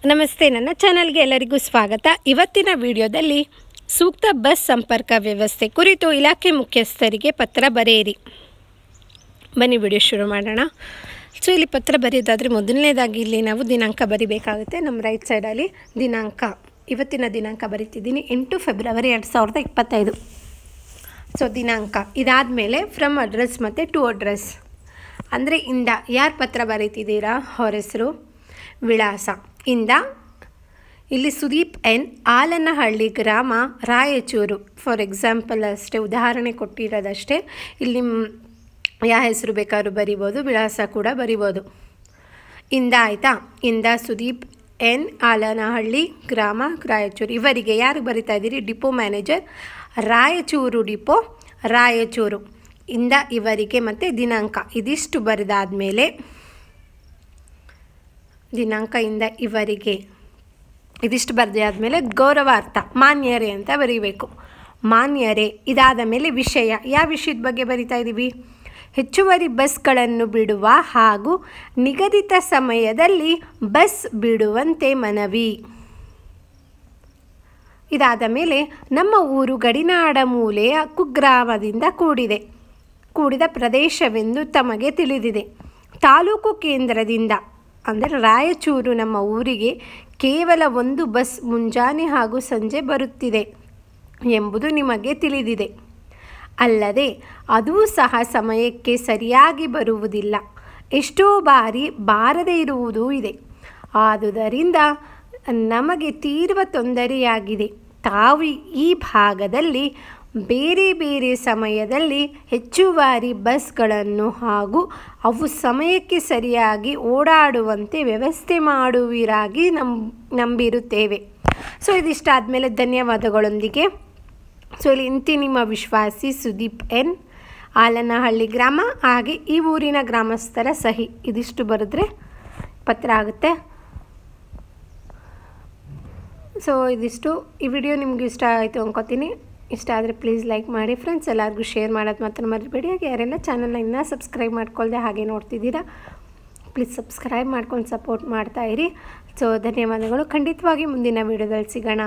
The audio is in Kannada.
ನಮಸ್ತೆ, ನನ್ನ ಚಾನಲ್ಗೆ ಎಲ್ಲರಿಗೂ ಸ್ವಾಗತ. ಇವತ್ತಿನ ವಿಡಿಯೋದಲ್ಲಿ ಸೂಕ್ತ ಬಸ್ ಸಂಪರ್ಕ ವ್ಯವಸ್ಥೆ ಕುರಿತು ಇಲಾಖೆ ಮುಖ್ಯಸ್ಥರಿಗೆ ಪತ್ರ ಬರೆಯಿರಿ. ಬನ್ನಿ ವಿಡಿಯೋ ಶುರು ಮಾಡೋಣ. ಸೊ ಇಲ್ಲಿ ಪತ್ರ ಬರೆಯೋದಾದರೆ ಮೊದಲನೇದಾಗಿ ಇಲ್ಲಿ ನಾವು ದಿನಾಂಕ ಬರಿಬೇಕಾಗುತ್ತೆ. ನಮ್ಮ ರೈಟ್ ಸೈಡಲ್ಲಿ ದಿನಾಂಕ, ಇವತ್ತಿನ ದಿನಾಂಕ ಬರಿತಿದ್ದೀನಿ 8 ಫೆಬ್ರವರಿ 2025. ಸೊ ದಿನಾಂಕ ಇದಾದಮೇಲೆ ಫ್ರಮ್ ಅಡ್ರೆಸ್ ಮತ್ತು ಟು ಅಡ್ರೆಸ್ ಅಂದರೆ ಇಂದ ಯಾರು ಪತ್ರ ಬರೀತಿದ್ದೀರಾ ಅವ್ರ ಹೆಸರು, ವಿಳಾಸ. ಇಂದ ಇಲ್ಲಿ ಸುದೀಪ್ ಎನ್, ಆಲನಹಳ್ಳಿ ಗ್ರಾಮ, ರಾಯಚೂರು. ಫಾರ್ ಎಕ್ಸಾಂಪಲ್ ಅಷ್ಟೇ, ಉದಾಹರಣೆ ಕೊಟ್ಟಿರೋದಷ್ಟೇ. ಇಲ್ಲಿ ಯಾವ ಹೆಸರು ಬೇಕಾದ್ರೂ ಬರಿಬೋದು, ವಿಳಾಸ ಕೂಡ ಬರಿಬೋದು. ಇಂದ ಆಯಿತಾ. ಇಂದ ಸುದೀಪ್ ಎನ್, ಆಲನಹಳ್ಳಿ ಗ್ರಾಮ, ರಾಯಚೂರು. ಇವರಿಗೆ ಯಾರು ಬರಿತಾ ಇದ್ದೀರಿ? Depot manager, Raichur depot, Raichur. ಇಂದ ಇವರಿಗೆ ಮತ್ತು ದಿನಾಂಕ ಇದಿಷ್ಟು ಬರೆದಾದಮೇಲೆ ದಿನಾಂಕ ಇಂದ ಇವರಿಗೆ ಇದಿಷ್ಟು ಬರೆದಾದಮೇಲೆ ಗೌರವಾರ್ಥ ಮಾನ್ಯರೇ ಅಂತ ಬರೀಬೇಕು. ಮಾನ್ಯರೇ. ಇದಾದ ಮೇಲೆ ವಿಷಯ, ಯಾವ ವಿಷಯದ ಬಗ್ಗೆ ಬರಿತಾ ಇದ್ದೀವಿ? ಹೆಚ್ಚುವರಿ ಬಸ್ಗಳನ್ನು ಬಿಡುವ ಹಾಗೂ ನಿಗದಿತ ಸಮಯದಲ್ಲಿ ಬಸ್ ಬಿಡುವಂತೆ ಮನವಿ. ಇದಾದ ಮೇಲೆ ನಮ್ಮ ಊರು ಗಡಿನಾಡ ಮೂಲೆಯ ಕುಗ್ರಾಮದಿಂದ ಕೂಡಿದ ಪ್ರದೇಶವೆಂದು ತಮಗೆ ತಿಳಿದಿದೆ. ತಾಲೂಕು ಕೇಂದ್ರದಿಂದ ಅಂದರೆ ರಾಯಚೂರು ನಮ್ಮ ಊರಿಗೆ ಕೇವಲ ಒಂದು ಬಸ್ ಮುಂಜಾನೆ ಹಾಗೂ ಸಂಜೆ ಬರುತ್ತಿದೆ ಎಂಬುದು ನಿಮಗೆ ತಿಳಿದಿದೆ. ಅಲ್ಲದೆ ಅದೂ ಸಹ ಸಮಯಕ್ಕೆ ಸರಿಯಾಗಿ ಬರುವುದಿಲ್ಲ. ಎಷ್ಟೋ ಬಾರಿ ಬಾರದೇ ಇರುವುದೂ ಇದೆ. ಆದುದರಿಂದ ನಮಗೆ ತೀವ್ರ ತೊಂದರೆಯಾಗಿದೆ. ತಾವು ಈ ಭಾಗದಲ್ಲಿ ಬೇರೆ ಬೇರೆ ಸಮಯದಲ್ಲಿ ಹೆಚ್ಚುವರಿ ಬಸ್ಗಳನ್ನು ಹಾಗೂ ಅವು ಸಮಯಕ್ಕೆ ಸರಿಯಾಗಿ ಓಡಾಡುವಂತೆ ವ್ಯವಸ್ಥೆ ಮಾಡುವಿರಾಗಿ ನಂಬಿರುತ್ತೇವೆ. ಸೊ ಇದಿಷ್ಟಾದಮೇಲೆ ಧನ್ಯವಾದಗಳೊಂದಿಗೆ. ಸೊ ಇಲ್ಲಿ ಇಂತಿ ನಿಮ್ಮ ವಿಶ್ವಾಸಿ ಸುದೀಪ್ ಎನ್, ಆಲನಹಳ್ಳಿ ಗ್ರಾಮ, ಹಾಗೆ ಈ ಊರಿನ ಗ್ರಾಮಸ್ಥರ ಸಹಿ. ಇದಿಷ್ಟು ಬರೆದ್ರೆ ಪತ್ರ ಆಗುತ್ತೆ. ಸೊ ಇದಿಷ್ಟು. ಈ ವಿಡಿಯೋ ನಿಮ್ಗೆ ಇಷ್ಟ ಆಯಿತು ಅನ್ಕೋತೀನಿ. ಇಷ್ಟ ಆದರೆ ಪ್ಲೀಸ್ ಲೈಕ್ ಮಾಡಿ ಫ್ರೆಂಡ್ಸ್. ಎಲ್ಲರಿಗೂ ಶೇರ್ ಮಾಡೋದು ಮಾತ್ರ ಮರಿಬೇಡಿ. ಹಾಗೆ ಯಾರೆಲ್ಲ ಚಾನಲ್ನ ಇನ್ನೂ ಸಬ್ಸ್ಕ್ರೈಬ್ ಮಾಡ್ಕೊಳ್ದೆ ಹಾಗೆ ನೋಡ್ತಿದ್ದೀರಾ, ಪ್ಲೀಸ್ ಸಬ್ಸ್ಕ್ರೈಬ್ ಮಾಡ್ಕೊಂಡು ಸಪೋರ್ಟ್ ಮಾಡ್ತಾಯಿರಿ. ಸೊ ಧನ್ಯವಾದಗಳು. ಖಂಡಿತವಾಗಿ ಮುಂದಿನ ವಿಡಿಯೋದಲ್ಲಿ ಸಿಗೋಣ.